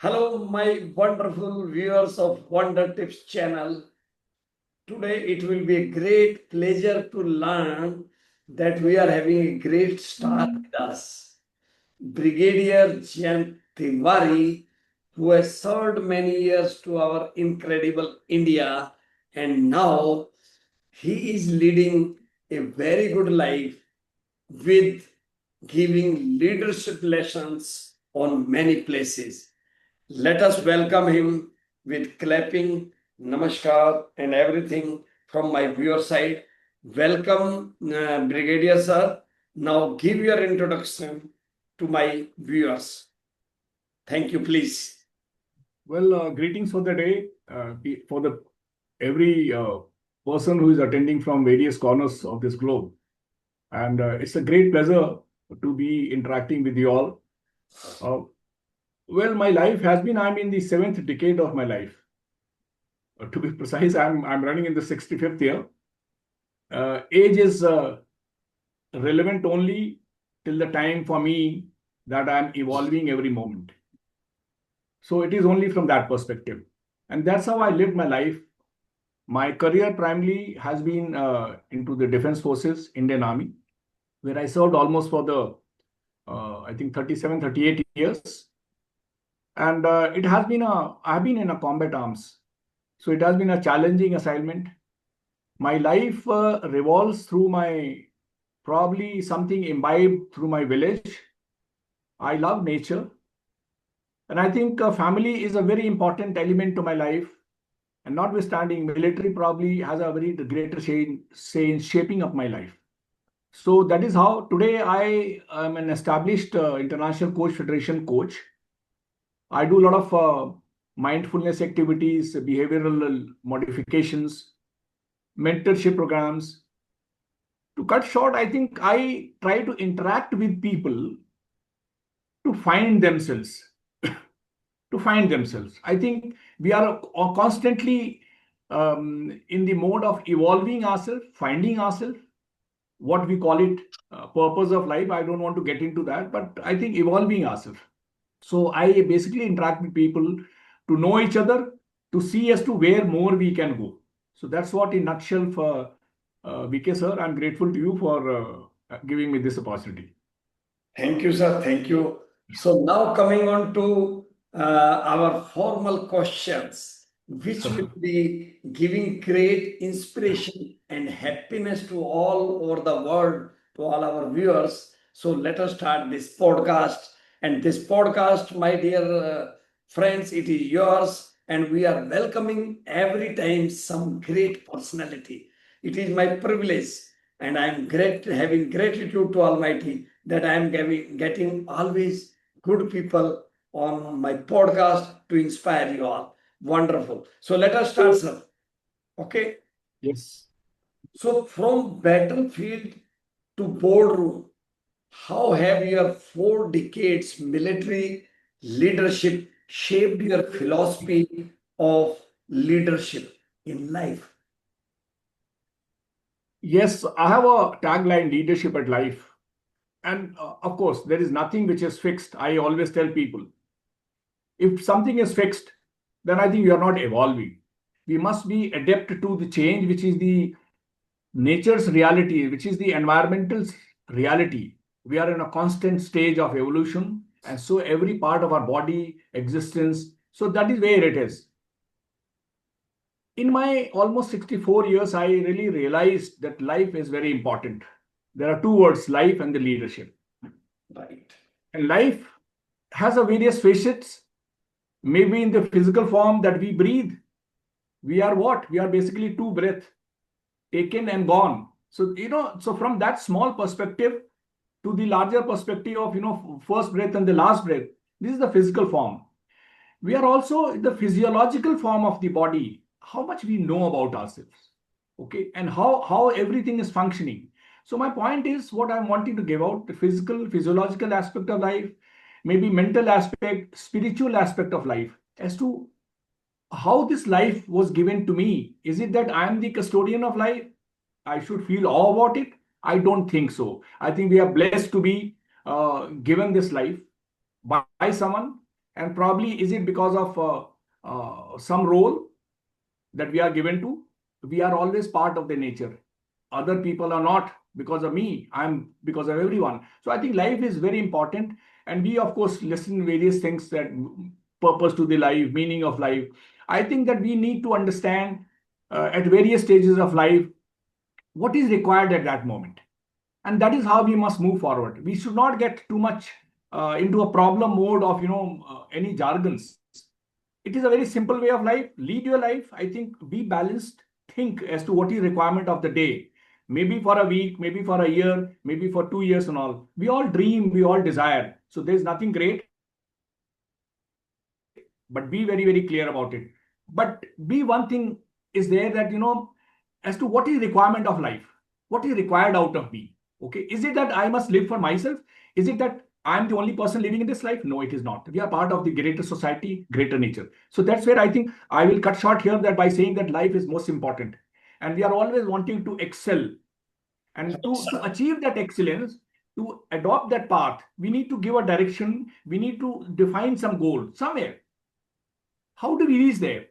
Hello, my wonderful viewers of Wonder Tips channel. Today it will be a great pleasure to learn that we are having a great star with us, Brigadier Jayant Tiwari, who has served many years to our incredible India, and now he is leading a very good life with giving leadership lessons on many places. Let us welcome him with clapping, namaskar, and everything from my viewer side. Welcome, Brigadier Sir. Now give your introduction to my viewers. Thank you, please. Well, greetings for the day for the every person who is attending from various corners of this globe, and it's a great pleasure to be interacting with you all. Well, my life has been—I'm in the seventh decade of my life. To be precise, I'm running in the 65th year. Age is relevant only till the time for me that I'm evolving every moment. So it is only from that perspective, and that's how I lived my life. My career primarily has been into the Defense Forces, Indian Army, where I served almost for I think 37, 38 years. And I've been in a combat arms. So it has been a challenging assignment. My life revolves through probably something imbibed through my village. I love nature. And I think family is a very important element to my life. And notwithstanding, military probably has a very greater say in shaping up my life. So that is how today I am an established International Coach Federation coach. I do a lot of mindfulness activities, behavioral modifications, mentorship programs. To cut short, I think I try to interact with people to find themselves. To find themselves. I think we are constantly in the mode of evolving ourselves, finding ourselves, what we call it purpose of life. I don't want to get into that, but I think evolving ourselves. So I basically interact with people to know each other, to see as to where more we can go. So that's what in nutshell for VK sir. I'm grateful to you for giving me this opportunity. Thank you, sir. Thank you. So now coming on to our formal questions, which will be giving great inspiration and happiness to all over the world, to all our viewers. So let us start this podcast. And this podcast, my dear friends, it is yours. And we are welcoming every time some great personality. It is my privilege, and I am having gratitude to Almighty that I am getting always good people on my podcast to inspire you all. Wonderful. So let us start, sir. Okay. Yes. So from battlefield to boardroom, how have your 4 decades military leadership shaped your philosophy of leadership in life? Yes, I have a tagline: leadership at life. And of course, there is nothing which is fixed. I always tell people, if something is fixed, then I think we are not evolving. We must be adept to the change, which is the nature's reality, which is the environmental reality. We are in a constant stage of evolution. And so every part of our body, existence, so that is where it is. In my almost 64 years, I really realized that life is very important. There are two words, life and the leadership. Right. And life has a various facets, maybe in the physical form that we breathe. We are what? We are basically two breaths, taken and gone. So, so from that small perspective to the larger perspective of, first breath and the last breath, this is the physical form. We are also the physiological form of the body, how much we know about ourselves, okay, and how everything is functioning. So my point is, what I'm wanting to give out, the physiological aspect of life, maybe mental aspect, spiritual aspect of life, as to how this life was given to me. Is it that I am the custodian of life? I should feel awe about it? I don't think so. I think we are blessed to be given this life by someone, And probably is it because of some role that we are given to? We are always part of the nature. Other people are not because of me. I'm because of everyone. So I think life is very important. And we, of course, listen various things that purpose to the life, meaning of life. I think that we need to understand at various stages of life what is required at that moment. And that is how we must move forward. We should not get too much into a problem mode of any jargons. It is a very simple way of life. Lead your life. I think be balanced. Think as to what is requirement of the day. Maybe for a week, maybe for a year, maybe for 2 years and all. We all dream, we all desire. So there's nothing great, but be very, very clear about it. But be one thing is there that, as to what is requirement of life, what is required out of me. Okay. Is it that I must live for myself? Is it that I'm the only person living in this life? No, it is not. We are part of the greater society, greater nature. So that's where I think I will cut short here that by saying that life is most important. And we are always wanting to excel. And to achieve that excellence, to adopt that path, we need to give a direction. We need to define some goal somewhere. How do we reach there?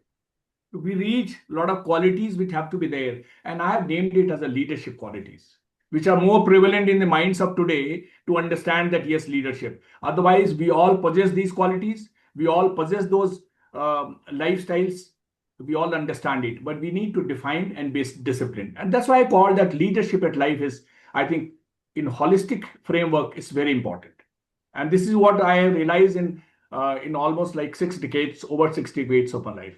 We reach a lot of qualities which have to be there. And I have named it as a leadership qualities, which are more prevalent in the minds of today to understand that, yes, leadership. Otherwise, we all possess these qualities. We all possess those lifestyles. We all understand it, but we need to define and be disciplined. And that's why I call that leadership at life is, I think, in holistic framework is very important. And this is what I have realized in almost like 6 decades, over 6 decades of my life.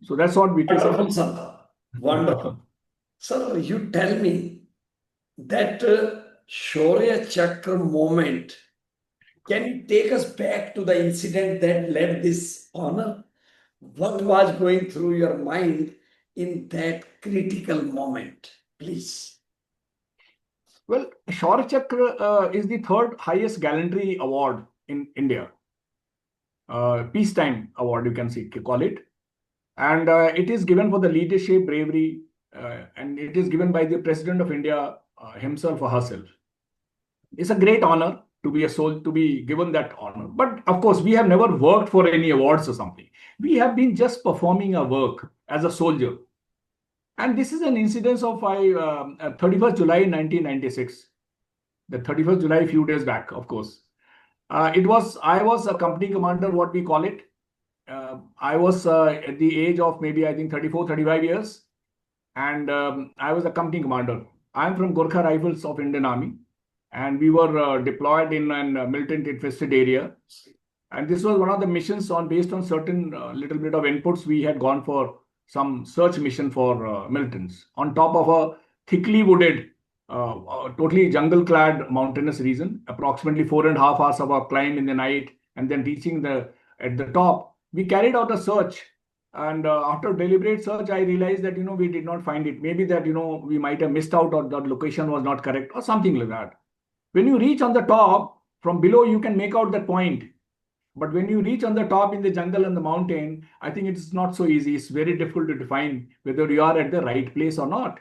So that's what we take. Wonderful, sir. Wonderful. Sir, you tell me that Shaurya Chakra moment, can you take us back to the incident that led this honor? What was going through your mind in that critical moment, please? Well, Shaurya Chakra is the third highest gallantry award in India. Peacetime award, you can call it. And it is given for the leadership, bravery, and it is given by the President of India himself or herself. It's a great honor to be a soul, to be given that honor. But of course, we have never worked for any awards or something. We have been just performing our work as a soldier. And this is an incidence of 31st July 1996. The 31st July, a few days back, of course. I was a company commander, what we call it. I was at the age of maybe, I think, 34, 35 years. And I was a company commander. I'm from Gorkha Rifles of Indian Army. And we were deployed in a militant infested area. And this was one of the missions based on certain little bit of inputs. We had gone for some search mission for militants on top of a thickly wooded, totally jungle-clad mountainous region, approximately 4.5 hours of a climb in the night, and then reaching at the top. We carried out a search, and after deliberate search, I realized that we did not find it. Maybe that we might have missed out, or the location was not correct, or something like that. When you reach on the top, from below you can make out that point. But when you reach on the top in the jungle and the mountain, I think it's not so easy. It's very difficult to define whether you are at the right place or not.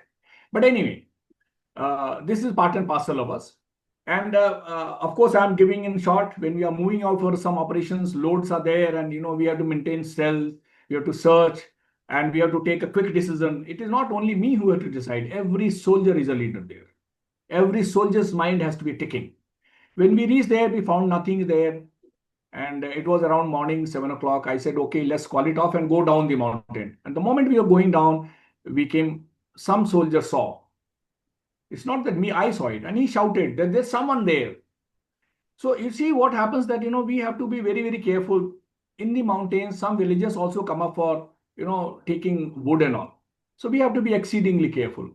But anyway, this is part and parcel of us. And of course, I'm giving in short, when we are moving out for some operations, loads are there, and we have to maintain stealth, we have to search, and we have to take a quick decision. It is not only me who has to decide. Every soldier is a leader there. Every soldier's mind has to be ticking. When we reached there, we found nothing there. And it was around morning, 7 o'clock. I said, okay, let's call it off and go down the mountain. And the moment we were going down, some soldier saw. It's not that I saw it. And he shouted that there's someone there. So you see what happens that, we have to be very, very careful. In the mountains, some villagers also come up for, taking wood and all. So we have to be exceedingly careful.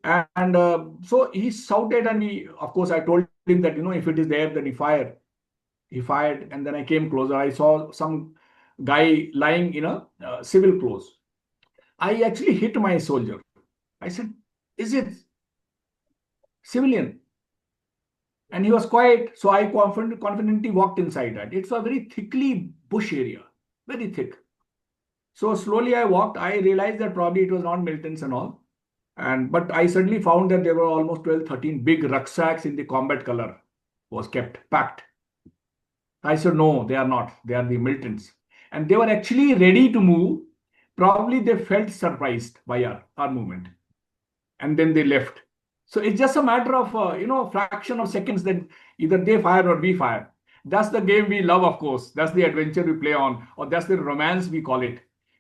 And so he shouted, and of course, I told him that, if it is there, then he fired. He fired, and then I came closer. I saw some guy lying in a civil clothes. I actually hit my soldier. I said, is it civilian? And he was quiet. So I confidently walked inside that. It's a very thickly bush area, very thick. So slowly I walked. I realized that probably it was not militants and all. But I suddenly found that there were almost 12, 13 big rucksacks in the combat color was kept packed. I said, no, they are not. They are the militants. And they were actually ready to move. Probably they felt surprised by our movement. And then they left. So it's just a matter of, fraction of seconds that either they fire or we fire. That's the game we love, of course. That's the adventure we play on, or that's the romance we call it.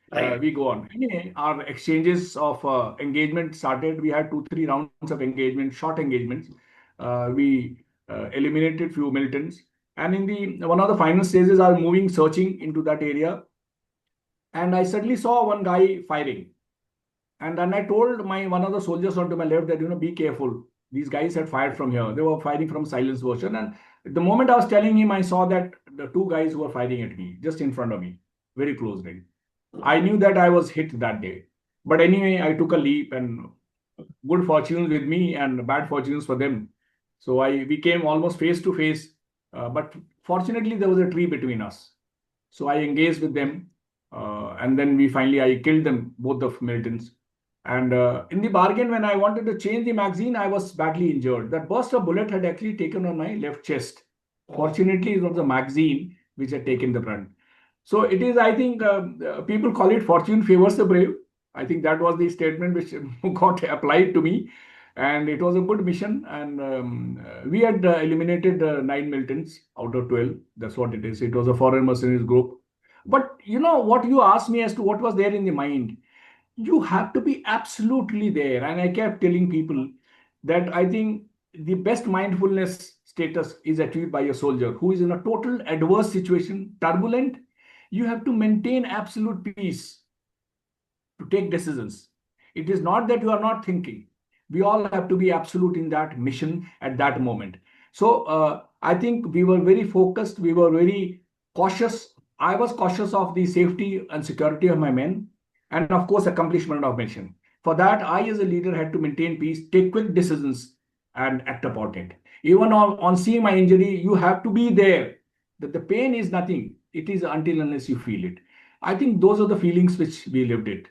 Right. We go on. Anyway, our exchanges of engagement started. We had 2, 3 rounds of engagement, short engagements. We eliminated few militants. And in the one of the final stages, I was moving, searching into that area, and I suddenly saw one guy firing. And then I told my one of the soldiers on to my left that, be careful. These guys had fired from here. They were firing from silence version. And the moment I was telling him, I saw that the two guys were firing at me just in front of me, very close range. I knew that I was hit that day. But anyway, I took a leap, and good fortunes with me and bad fortunes for them. So we came almost face to face. But fortunately, there was a tree between us. So I engaged with them. And then I killed them, both the militants. And in the bargain, when I wanted to change the magazine, I was badly injured. That burst of bullet had actually taken on my left chest. Fortunately, it was the magazine which had taken the brunt. So it is, I think, people call it fortune favors the brave. I think that was the statement which got applied to me. And it was a good mission. And we had eliminated 9 militants out of 12. That's what it is. It was a foreign mercenaries group. But what you asked me as to what was there in the mind, you have to be absolutely there. And I kept telling people that I think the best mindfulness status is achieved by a soldier who is in a total adverse situation, turbulent. You have to maintain absolute peace to take decisions. It is not that you are not thinking. We all have to be absolute in that mission at that moment. So I think we were very focused. We were very cautious. I was cautious of the safety and security of my men, and of course, accomplishment of mission. For that, I as a leader had to maintain peace, take quick decisions, and act upon it. Even on seeing my injury, you have to be there. That the pain is nothing. It is until unless you feel it. I think those are the feelings which we lived it.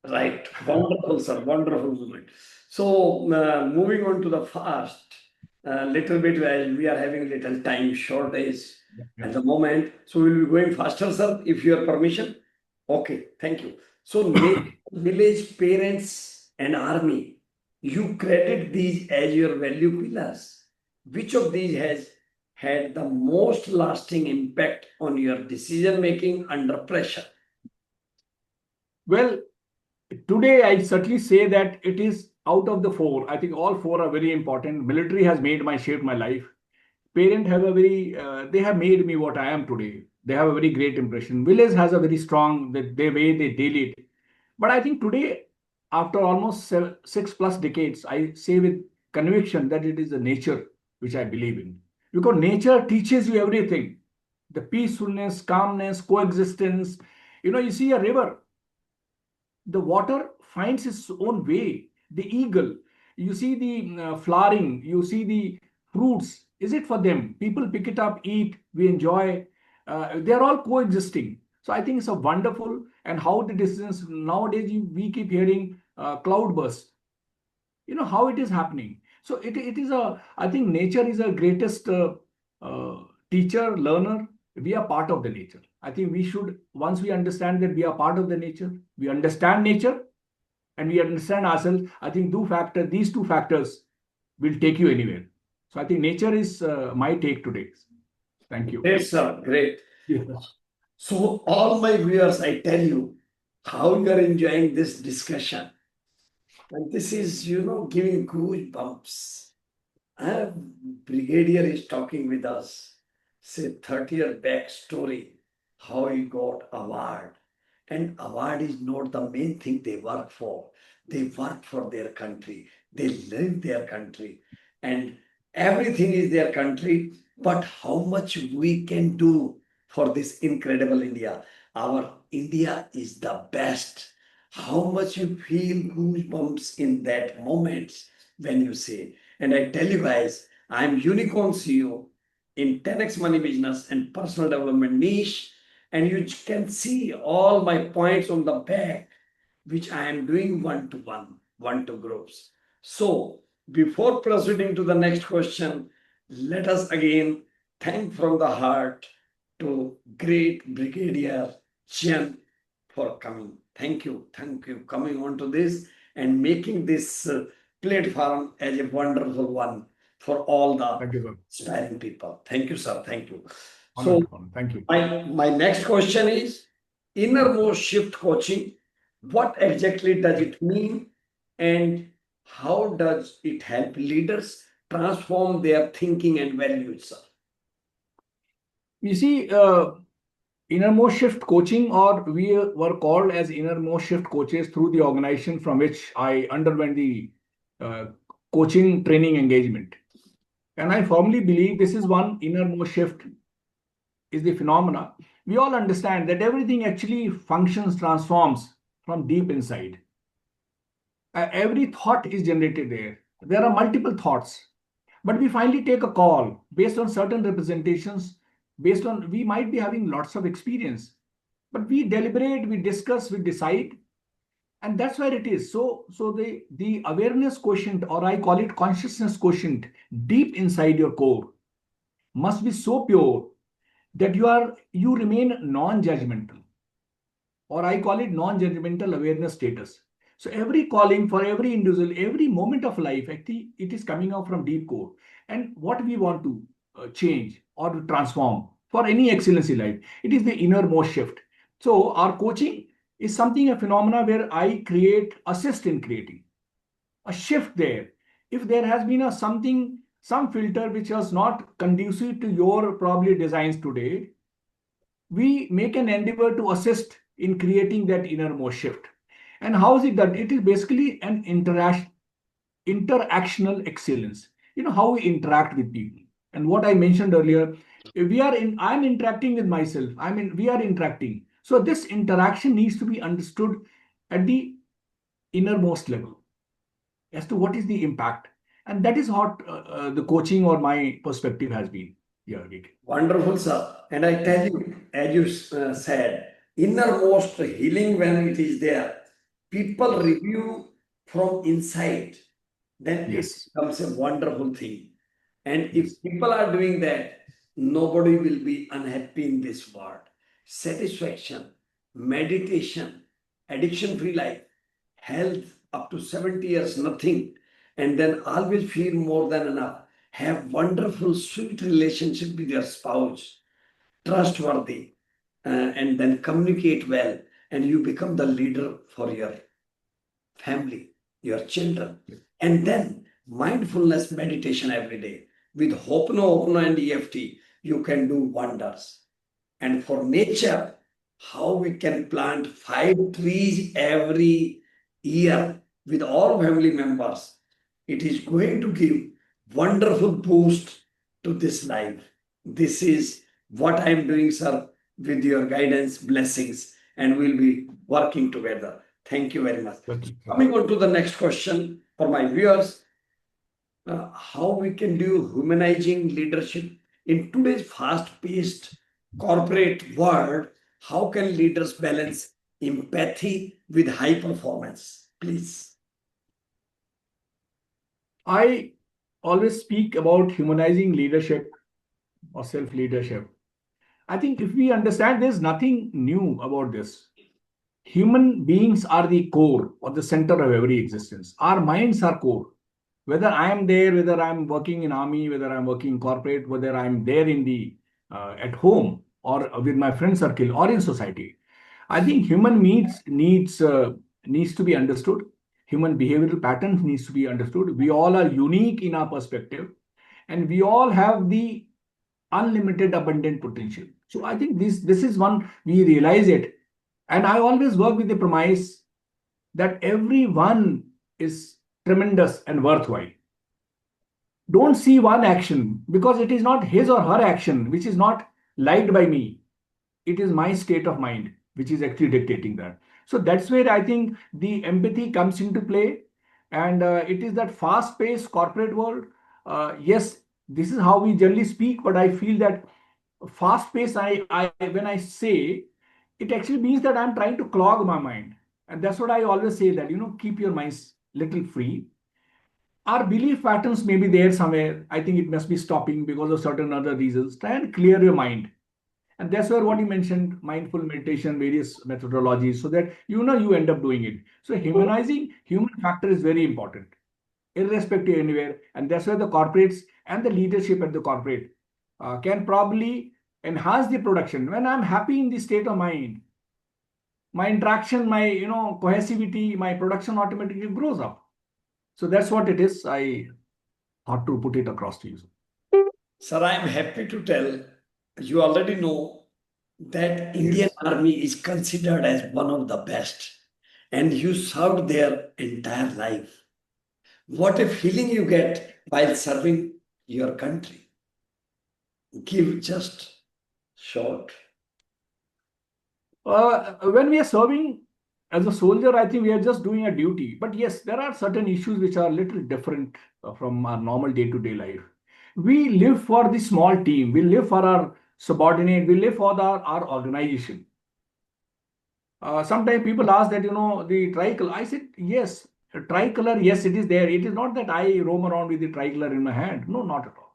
Right. Wonderful, sir. Wonderful moment. So, moving on to the fast, little bit, as we are having little time shortage at the moment. So, we'll be going faster, sir, if your permission. Okay. Thank you. So, village, parents, and army, you credit these as your value pillars. Which of these has had the most lasting impact on your decision making under pressure? Well, today I certainly say that it is out of the four. I think all four are very important. Military has shaped my life. Parent have they have made me what I am today. They have a very great impression. Village has a very strong, the way they deal it. But I think today, after almost 6+ decades, I say with conviction that it is the nature which I believe in. Because nature teaches you everything. The peacefulness, calmness, coexistence. You see a river, the water finds its own way. The eagle, you see the flowering, you see the fruits. Is it for them? People pick it up, eat, we enjoy. They're all coexisting. So I think it's a wonderful, and how the distance nowadays we keep hearing cloudburst. How it is happening. So it is I think nature is a greatest teacher, learner. We are part of the nature. I think we should, once we understand that we are part of the nature, we understand nature, and we understand ourselves. I think these two factors will take you anywhere. So I think nature is my take today. Thank you. Great, sir. Great. Yeah. So, all my viewers, I tell you how you are enjoying this discussion. And this is, giving goosebumps. Brigadier is talking with us, say 30-year back story, how he got award. And award is not the main thing they work for. They work for their country. They live their country. And everything is their country. But how much we can do for this incredible India. Our India is the best. How much you feel goosebumps in that moment when you say. And I tell you guys, I'm Unicorn CEO in 10x Money Business and Personal Development niche. And you can see all my points on the back, which I am doing one-to-one, one-to groups. So before proceeding to the next question, let us again thank from the heart to great Brigadier Jayant for coming. Thank you coming on to this and making this platform as a wonderful one for all the Thank you, sir. aspiring people. Thank you, sir. Thank you. Honor, So honor. Thank you. my next question is innermost shift coaching. What exactly does it mean and how does it help leaders transform their thinking and values, sir? You see, innermost shift coaching, or we were called as innermost shift coaches through the organization from which I underwent the uh, coaching training engagement. And I firmly believe this is one innermost shift is the phenomena. We all understand that everything actually functions, transforms from deep inside. Every thought is generated there. There are multiple thoughts, but we finally take a call based on certain representations, based on we might be having lots of experience, but we deliberate, we discuss, we decide, and that's where it is. So the awareness quotient, or I call it consciousness quotient, deep inside your core must be so pure that you remain non-judgmental, or I call it non-judgmental awareness status. So every calling for every individual, every moment of life, actually, it is coming out from deep core. And what we want to change or to transform for any excellency life, it is the innermost shift. So our coaching is something, a phenomena where I create, assist in creating a shift there. If there has been a something, some filter which was not conducive to your probably designs today, we make an endeavor to assist in creating that innermost shift. And how is it done? It is basically an interactional excellence. You know how we interact with people. And what I mentioned earlier, if we are in, I'm interacting with myself. I mean, we are interacting. So this interaction needs to be understood at the innermost level as to what is the impact. And that is what the coaching or my perspective has been. Yeah, Vivek. Wonderful, sir. And I tell you, as you said, innermost healing when it is there, people review from inside, then it Yes. becomes a wonderful thing. And Yes. if people are doing that, nobody will be unhappy in this world. Satisfaction, meditation, addiction free life, health up to 70 years, nothing, and then always feel more than enough. Have wonderful, sweet relationship with your spouse, trustworthy, and then communicate well, and you become the leader for your family, your children, and then mindfulness meditation every day with Ho'oponopono and EFT, you can do wonders. And for nature, how we can plant 5 trees every year with all family members, it is going to give wonderful boost to this life. This is what I am doing, sir, with your guidance, blessings, and we'll be working together. Thank you very much. Coming on to the next question for my viewers, how we can do humanizing leadership in today's fast-paced corporate world. How can leaders balance empathy with high performance? Please. I always speak about humanizing leadership or self leadership. I think if we understand there's nothing new about this. Human beings are the core or the center of every existence. Our minds are core. Whether I am there, whether I'm working in army, whether I'm working in corporate, whether I'm there in the at home or with my friend circle or in society, I think human needs to be understood. Human behavioral patterns needs to be understood. We all are unique in our perspective, and we all have the unlimited abundant potential. So I think this is one we realize it, and I always work with the premise that everyone is tremendous and worthwhile. Don't see one action because it is not his or her action which is not liked by me. It is my state of mind which is actually dictating that. So that's where I think the empathy comes into play, and it is that fast-paced corporate world. Yes, this is how we generally speak, but I feel that fast-paced. I when I say it actually means that I'm trying to clog my mind, and that's what I always say, that keep your minds little free. our belief patterns may be there somewhere. I think it must be stopping because of certain other reasons. Try and clear your mind. And that's where what you mentioned, mindful meditation, various methodologies, so that you end up doing it. So humanizing human factor is very important, irrespective anywhere. And that's where the corporates and the leadership at the corporate can probably enhance the production. When I'm happy in the state of mind, my interaction, my cohesivity, my production automatically grows up. So that's what it is. I thought to put it across to you. Sir, I am happy to tell you already know that Indian Yes. Army is considered as one of the best, and you served their entire life. What a feeling you get while serving your country. Give just short. When we are serving as a soldier, I think we are just doing a duty. But yes, there are certain issues which are a little different from our normal day-to-day life. We live for the small team. We live for our subordinate. We live for our organization. Sometimes people ask that, the tricolor. I said, yes, tricolor, yes, it is there. It is not that I roam around with the tricolor in my hand. No, not at all.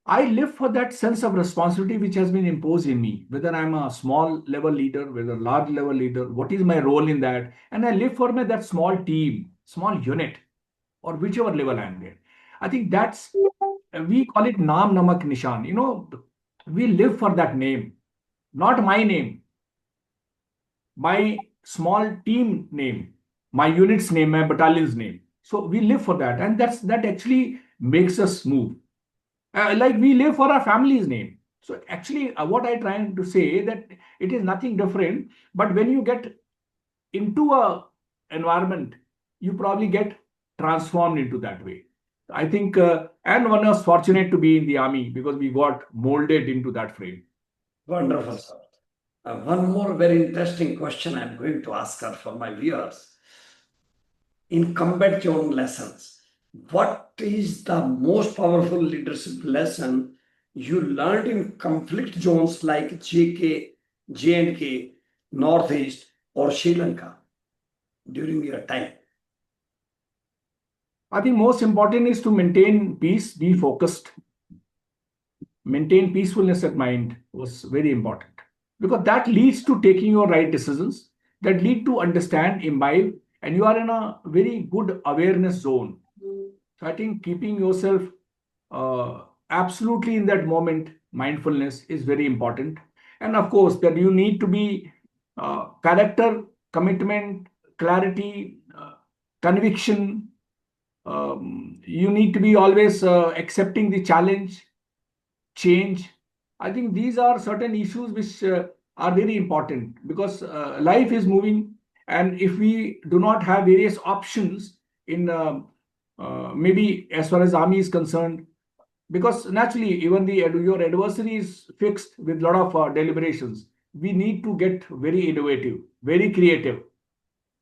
I live for that sense of responsibility which has been imposed in me, whether I'm a small level leader, whether a large level leader, what is my role in that? And I live for that small team, small unit, or whichever level I'm there. I think we call it Naam Namak Nishan. We live for that name, not my name, my small team name, my unit's name, my battalion's name. So we live for that. And that actually makes us move. Like we live for our family's name. So actually, what I trying to say that it is nothing different. But when you get into a environment, you probably get transformed into that way. I think, and one was fortunate to be in the army because we got molded into that frame. Wonderful, sir. One more very interesting question I'm going to ask her for my viewers. In combat zone lessons, what is the most powerful leadership lesson you learned in conflict zones like JK, J&K, Northeast, or Sri Lanka during your time? I think most important is to maintain peace, be focused, maintain peacefulness of mind was very important because that leads to taking your right decisions, that lead to understand, imbibe, and you are in a very good awareness zone. So I think keeping yourself absolutely in that moment, mindfulness is very important. And of course, that you need to be character, commitment, clarity, conviction. You need to be always accepting the challenge, change. I think these are certain issues which are very important because life is moving, and if we do not have various options in maybe as far as army is concerned, because naturally even your adversary is fixed with a lot of deliberations. We need to get very innovative, very creative,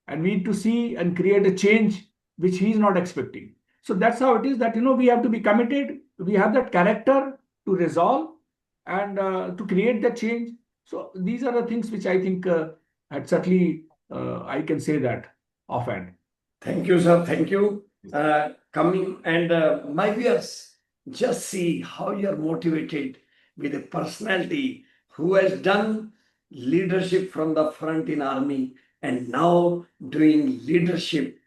and we need to see and create a change which he is not expecting. So that's how it is that we have to be committed. We have that character to resolve and to create that change. So these are the things which I think had certainly I can say that offhand. Thank you, sir. Thank you. Coming and my viewers, just see how you're motivated with a personality who has done leadership from the front in army and now doing leadership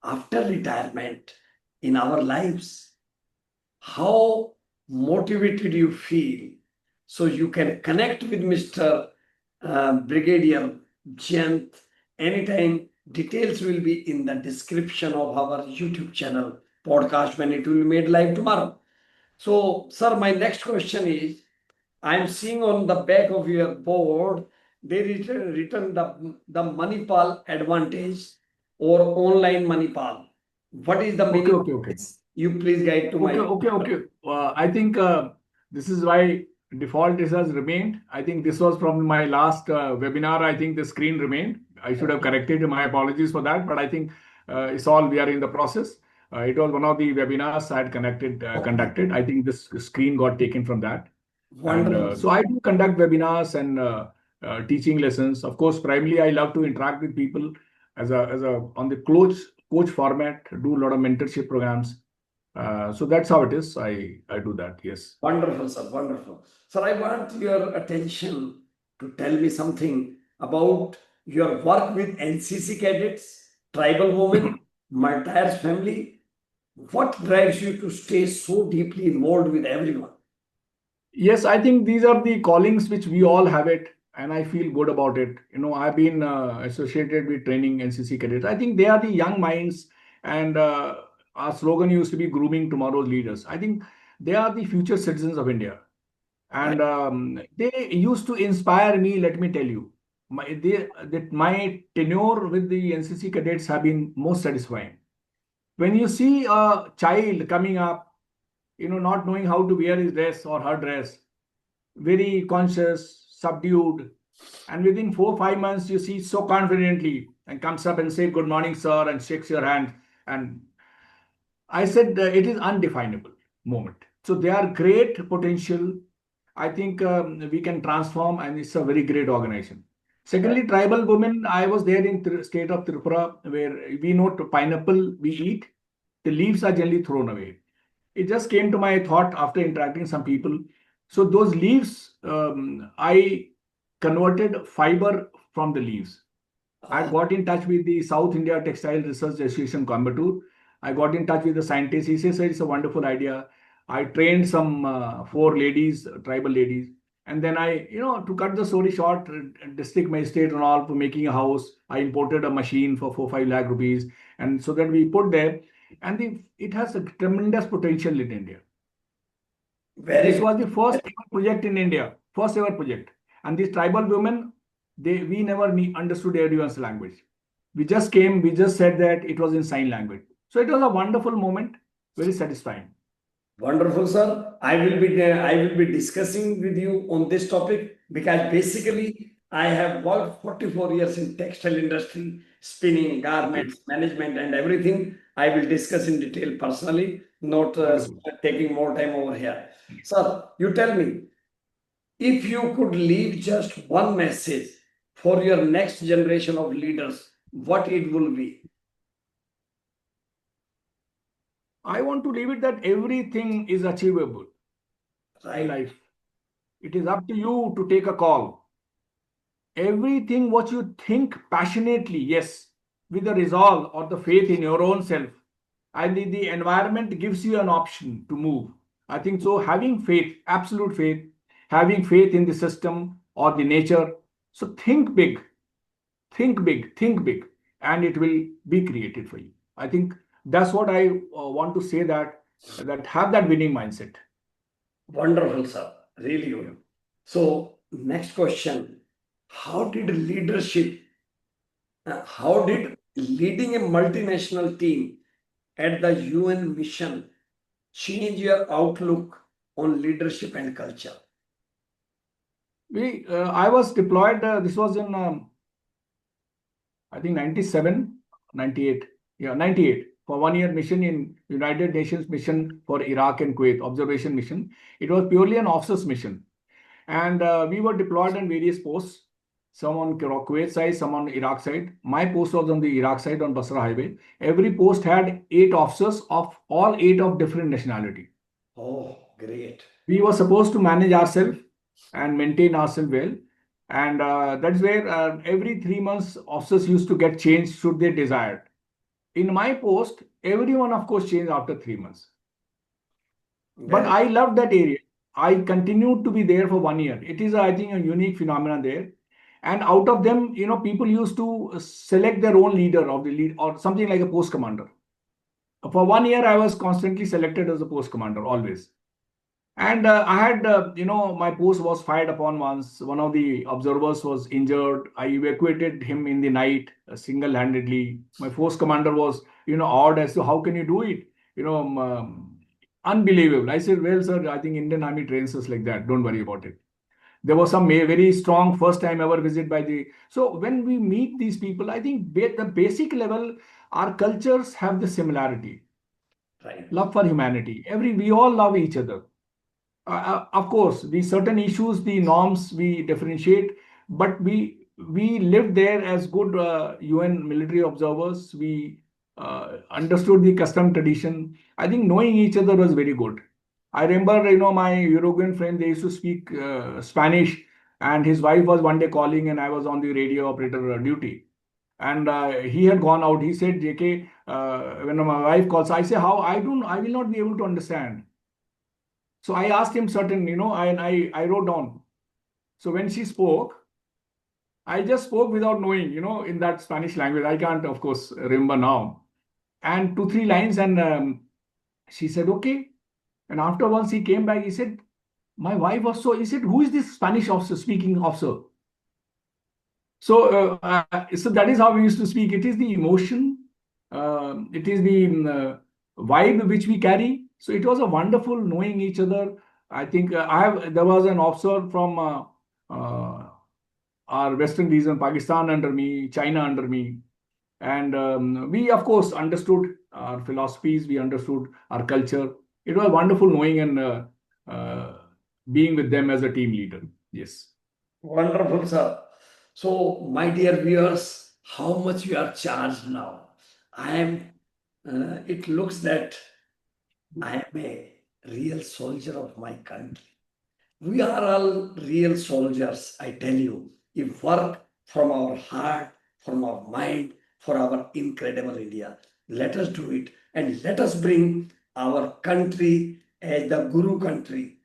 after retirement in our lives. How motivated you feel, so you can connect with Mr. Brigadier Jayant anytime. Details will be in the description of our YouTube channel podcast when it will be made live tomorrow. So, sir, my next question is, I'm seeing on the back of your board, they written the Manipal advantage or online Manipal. What is the Okay, meaning? okay, okay. You please guide to my. Okay. I think this is why default is has remained. I think this was from my last webinar. I think the screen remained. I should have corrected. My apologies for that. But I think it's all we are in the process. It was one of the webinars I had conducted. I think this screen got taken from that. And Wonderful. so I do conduct webinars and teaching lessons. Of course, primarily I love to interact with people as a on the close coach format, do a lot of mentorship programs. So that's how it is. I do that. Yes. Wonderful, sir. Wonderful. Sir, I want your attention to tell me something about your work with NCC cadets, tribal women, Maltese family. What drives you to stay so deeply involved with everyone? Yes, I think these are the callings which we all have it, and I feel good about it. I've been associated with training NCC cadets. I think they are the young minds, and our slogan used to be grooming tomorrow's leaders. I think they are the future citizens of India, Right. and they used to inspire me. Let me tell you, my tenure with the NCC cadets have been most satisfying. When you see a child coming up, not knowing how to wear his dress or her dress, very conscious, subdued, and within 4 5 months you see so confidently and comes up and say good morning sir and shakes your hand, and I said it is undefinable moment. So they are great potential. I think we can transform, and it's a very great organization. Right. Secondly, tribal women. I was there in state of Tripura, where we know pineapple we eat, the leaves are generally thrown away. It just came to my thought after interacting some people. So those leaves, I converted fiber from the leaves. I Ah, got in touch with the South India Textile Research Association, Coimbatore. I got in touch with the scientists. He says it's a wonderful idea. I trained some four ladies, tribal ladies, and then to cut the story short, district magistrate and all for making a house. I imported a machine for 4 5 lakh rupees, and so that we put there, and it has a tremendous potential in India. very This good. was the first ever project in India, first ever project. And these tribal women, we never understood everyone's language. We just came, we just said that it was in sign language. So it was a wonderful moment, very satisfying. Wonderful, sir. I will be discussing with you on this topic because basically I have worked 44 years in textile industry, spinning, Okay, garments, management, and everything. I will discuss in detail personally, not wonderful. taking more time over here. Sir, you tell me, if you could leave just one message for your next generation of leaders, what it will be? I want to leave it that everything is achievable in Right. life. It is up to you to take a call. Everything what you think passionately, yes, with the resolve or the faith in your own self, and the environment gives you an option to move. I think so. Having faith, absolute faith, having faith in the system or the nature. So think big, think big, think big, and it will be created for you. I think that's what I want to say, that have that winning mindset. Wonderful, sir. Really Yeah. good. So, next question. How did leadership, how did leading a multinational team at the UN mission change your outlook on leadership and culture? I was deployed. This was in I think 97, 98. Yeah, 98 for 1 year mission in United Nations mission for Iraq and Kuwait observation mission. It was purely an officers mission, and we were deployed on various posts. Some on Kuwait side, some on Iraq side. My post was on the Iraq side on Basra Highway. Every post had 8 officers of all 8 of different nationality. Oh, great. We were supposed to manage ourselves and maintain ourselves well, and that's where every 3 months officers used to get changed should they desire. In my post, everyone of course changed after 3 months, but Very I loved that area. I continued to be there for 1 year. It is, I think, a unique phenomenon there. And out of them, people used to select their own leader of the lead or something like a post commander. For 1 year I was constantly selected as a post commander always. And I had, my post was fired upon once. One of the observers was injured. I evacuated him in the night single handedly. My force commander was, awed as to how can you do it? Unbelievable. I said, well, sir, I think Indian Army trains us like that. Don't worry about it. There was some very strong first time ever visit by the. So when we meet these people, I think the basic level, our cultures have the similarity. right. Love for humanity. We all love each other. Of course, the certain issues, the norms we differentiate, but we live there as good UN military observers. We understood the custom tradition. I think knowing each other was very good. I remember, my Uruguayan friend, they used to speak Spanish, and his wife was one day calling, and I was on the radio operator duty. And he had gone out. He said, JK, when my wife calls, I say, how? I will not be able to understand. So I asked him certain, I wrote down. So when she spoke, I just spoke without knowing, in that Spanish language. I can't, of course, remember now. And two, three lines, and she said, okay. And after once he came back, he said, my wife was so, he said, who is this Spanish officer, speaking officer? So that is how we used to speak. It is the emotion, it is the vibe which we carry. So it was a wonderful knowing each other. I think there was an officer from our Western region, Pakistan under me, China under me. And we, of course, understood our philosophies, we understood our culture. It was wonderful knowing and uh, being with them as a team leader. Yes. Wonderful, sir. So, my dear viewers, how much you are charged now? It looks that I am a real soldier of my country. We are all real soldiers, I tell you. If work from our heart, from our mind, for our incredible India. Let us do it and let us bring our country as the Guru country,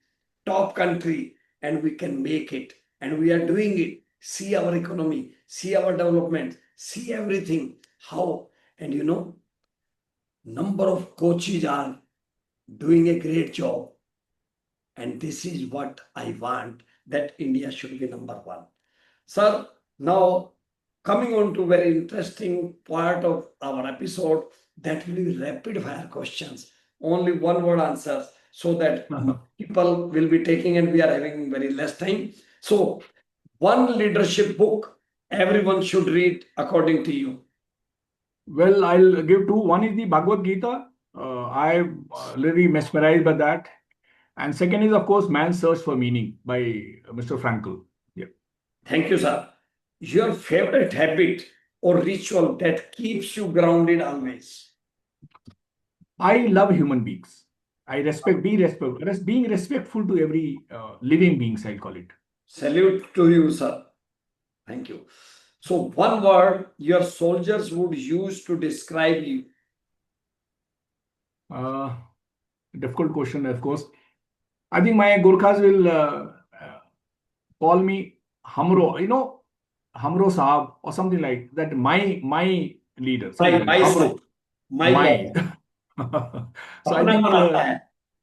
top country, and we can make it. And we are doing it. See our economy, see our development, see everything. How? And number of coaches are doing a great job. And this is what I want, that India should be number one. Sir, now coming on to very interesting part of our episode, that will be rapid fire questions. Only one word answers so that people will be taking and we are having very less time. So, one leadership book everyone should read according to you. Well, I'll give two. One is the Bhagavad Gita. I'm really mesmerized by that. And second is, of course, Man's Search for Meaning by Mr. Frankl. Yeah. Thank you, sir. Your favorite habit or ritual that keeps you grounded always. I love human beings. I being respectful to every living beings, I'll call it. Salute to you, sir. Thank you. So, one word your soldiers would use to describe you. Uh, Difficult question, of course. I think my Gurkhas will call me Hamro, Hamro Saab or something like that. My leader, something like that. My son, Hamro, my my. boss. So I अपना think, बनाता है.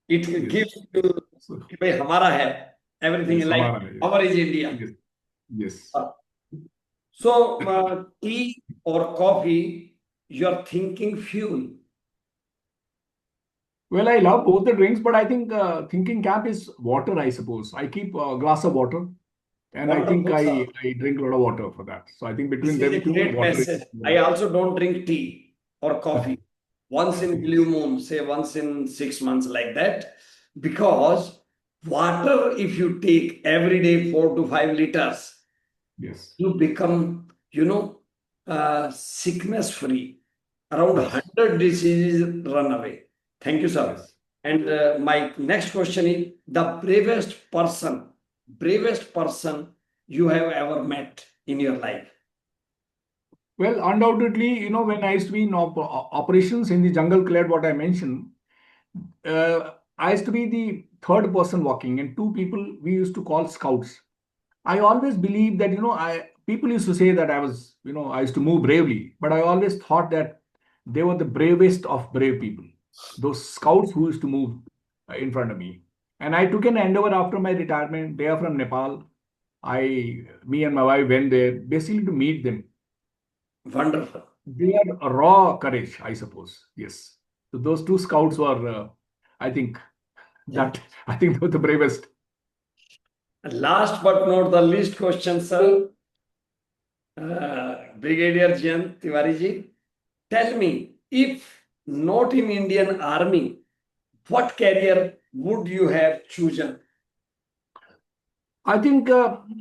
It yes. gives to So, कि भाई हमारा है. Everything yes, like Hamara. Yes. our is India. Yes. Yes. So, tea or coffee, your thinking fuel. Well, I love both the drinks, but I think thinking cap is water, I suppose. I keep a glass of water, and I think Wonderful, sir. I drink a lot of water for that. So I think This between is a them two, great water is message. I also don't drink tea or coffee. Once in blue yes. moon, say once in 6 months, like that. Because water, if you take every day 4 to 5 liters, Yes. you become, sickness free. Around Yes. 100 diseases run away. Thank you, sir. Yes. And my next question is the bravest person you have ever met in your life. Well, undoubtedly, when I used to be in operations in the jungle cleared, what I mentioned, I used to be the third person walking, and two people we used to call scouts. I always believed that, I people used to say that I used to move bravely, but I always thought that they were the bravest of brave people. Those scouts who used to move in front of me. And I took an endeavor after my retirement. They are from Nepal. Me and my wife went there basically to meet them. Wonderful. They had a raw courage, I suppose. Yes. So those two scouts were, I think, I think they were the bravest. Last but not the least question, sir. Brigadier Jayant Tiwari ji, tell me, if not in Indian Army, what career would you have chosen? I think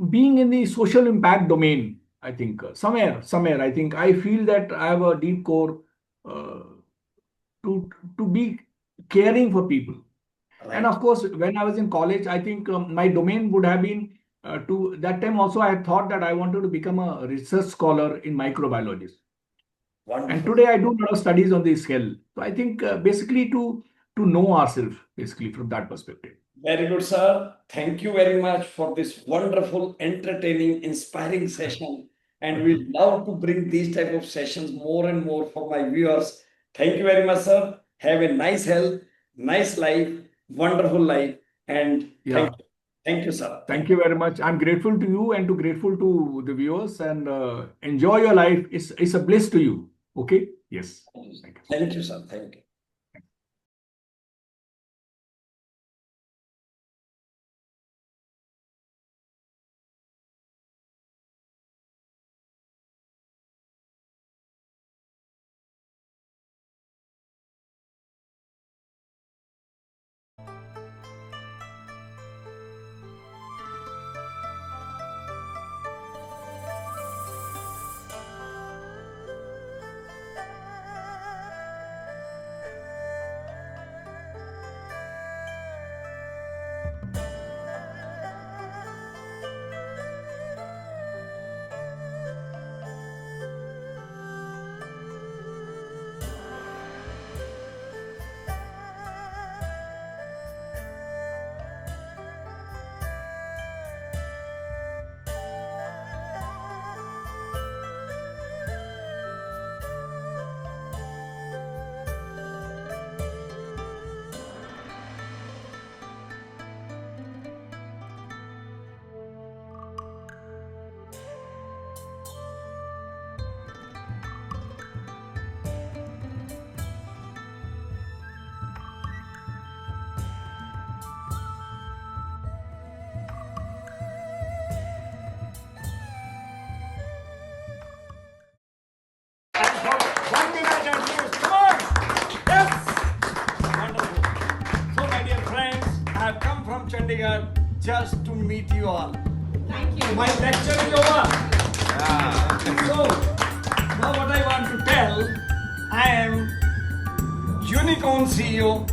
being in the social impact domain, I think somewhere, I think I feel that I have a deep core uh, to be caring for people. And of course, when I was in college, I think my domain would have been to that time also. I had thought that I wanted to become a research scholar in microbiology. Wonderful. And today I do a lot of studies on this scale. So I think basically to know ourselves, basically from that perspective. Very good, sir. Thank you very much for this wonderful, entertaining, inspiring session. And we love to bring these type of sessions more and more for my viewers. Thank you very much, sir. Have a nice health, nice life, wonderful life. And Yeah. thank you, sir. Thank you very much. I'm grateful to you and grateful to the viewers, and enjoy your life. It's a bliss to you. Okay? Yes. Thank you, sir. Thank you. One minute at least. Come on. Yes. Wonderful. So, my dear friends, I have come from Chandigarh just to meet you all. Thank you. My lecture is over. So, now what I want to tell, I am Unicorn CEO